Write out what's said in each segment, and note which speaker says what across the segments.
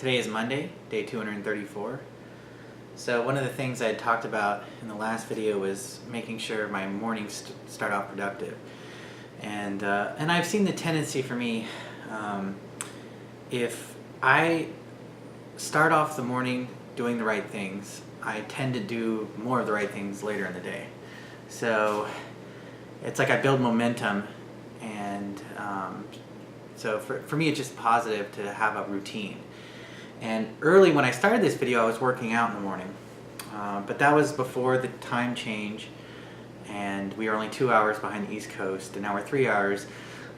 Speaker 1: Today is Monday, day 234. So one of the things I had talked about in the last video was making sure my mornings start off productive. And I've seen the tendency for me, if I start off the morning doing the right things, I tend to do more of the right things later in the day. So it's like I build momentum, and so for me it's just positive to have a routine. And early when I started this video I was working out in the morning, but that was before the time change, and we were only 2 hours behind the East Coast, and now we're 3 hours.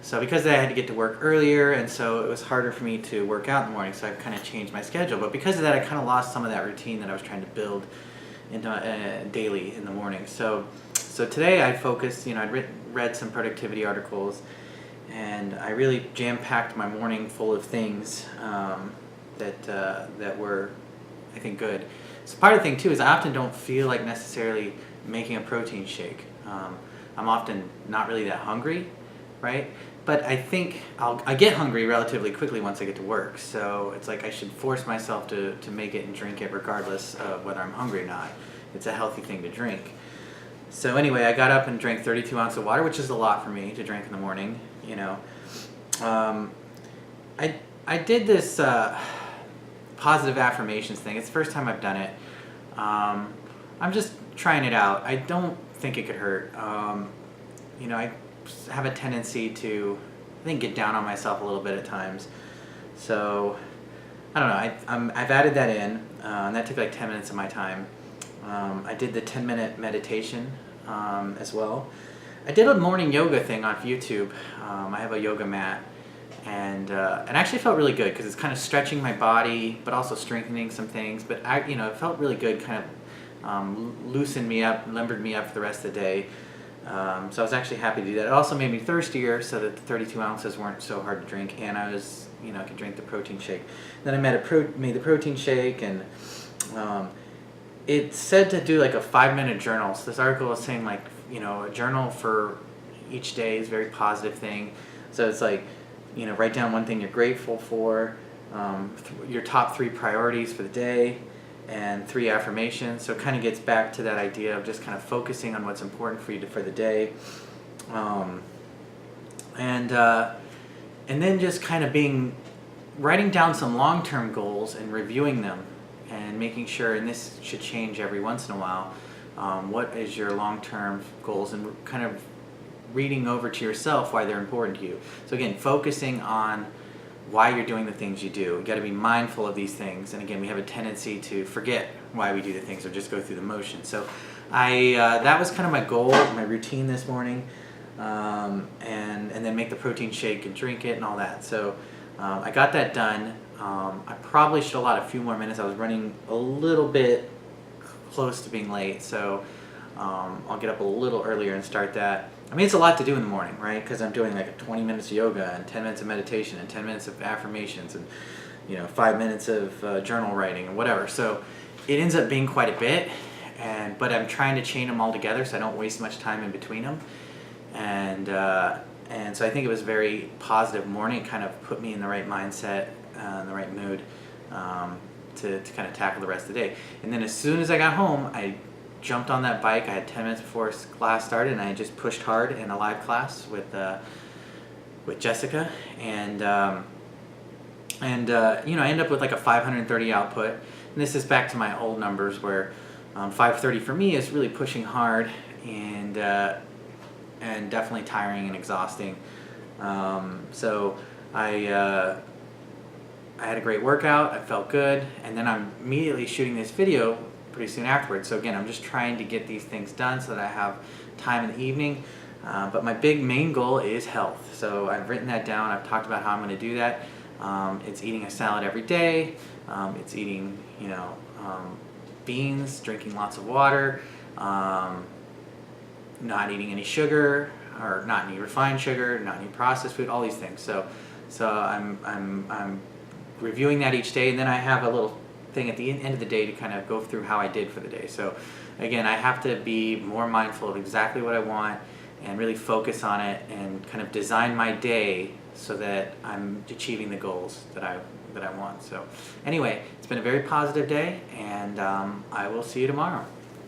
Speaker 1: So because of that, I had to get to work earlier, and so it was harder for me to work out in the morning, so I've kind of changed my schedule. But because of that, I kind of lost some of that routine that I was trying to build into daily in the morning. So today I focused, I'd read some productivity articles, and I really jam-packed my morning full of things that were, I think, good. So part of the thing too is I often don't feel like necessarily making a protein shake. I'm often not really that hungry, right? But I think I get hungry relatively quickly once I get to work. So it's like I should force myself to make it and drink it regardless of whether I'm hungry or not. It's a healthy thing to drink. So anyway, I got up and drank 32 ounces of water, which is a lot for me to drink in the morning. I did this positive affirmations thing. It's the first time I've done it. I'm just trying it out. I don't think it could hurt. I have a tendency to, I think, get down on myself a little bit at times. So I don't know. I've added that in, and that took like 10 minutes of my time. I did the 10-minute meditation as well. I did a morning yoga thing on YouTube. I have a yoga mat, and it actually felt really good because it's kind of stretching my body, but also strengthening some things. But it felt really good, kind of loosened me up, limbered me up for the rest of the day. So I was actually happy to do that. It also made me thirstier, so that the 32 ounces weren't so hard to drink, and I was, I could drink the protein shake. Then I made the protein shake, and it said to do like a 5-minute journal. So this article was saying like, a journal for each day is a very positive thing. So it's like, write down one thing you're grateful for, your top 3 priorities for the day, and 3 affirmations. So it kind of gets back to that idea of just kind of focusing on what's important for you for the day, and then just kind of writing down some long-term goals and reviewing them and making sure, and this should change every once in a while, what is your long-term goals, and kind of reading over to yourself why they're important to you. So again, focusing on why you're doing the things you do. You got to be mindful of these things, and again, we have a tendency to forget why we do the things or just go through the motion. So that was kind of my goal, my routine this morning, and then make the protein shake and drink it and all that. So I got that done. I probably should allot a few more minutes. I was running a little bit close to being late, so I'll get up a little earlier and start that. I mean, it's a lot to do in the morning, right? Because I'm doing like 20 minutes of yoga and 10 minutes of meditation and 10 minutes of affirmations and 5 minutes of journal writing and whatever. So it ends up being quite a bit, but I'm trying to chain them all together so I don't waste much time in between them. And so I think it was a very positive morning. It kind of put me in the right mindset, in the right mood, to kind of tackle the rest of the day. And then as soon as I got home, I jumped on that bike. I had 10 minutes before class started, and I just pushed hard in a live class with Jessica, and I ended up with like a 530 output. And this is back to my old numbers where 530 for me is really pushing hard and definitely tiring and exhausting. So I had a great workout. I felt good, and then I'm immediately shooting this video pretty soon afterwards. So again, I'm just trying to get these things done so that I have time in the evening. But my main goal is health. So I've written that down. I've talked about how I'm going to do that. It's eating a salad every day. It's eating, beans, drinking lots of water, not eating any sugar, or not any refined sugar, not any processed food, all these things. So I'm reviewing that each day, and then I have a little thing at the end of the day to kind of go through how I did for the day. So again, I have to be more mindful of exactly what I want and really focus on it and kind of design my day so that I'm achieving the goals that I that I want. So anyway, it's been a very positive day, and I will see you tomorrow.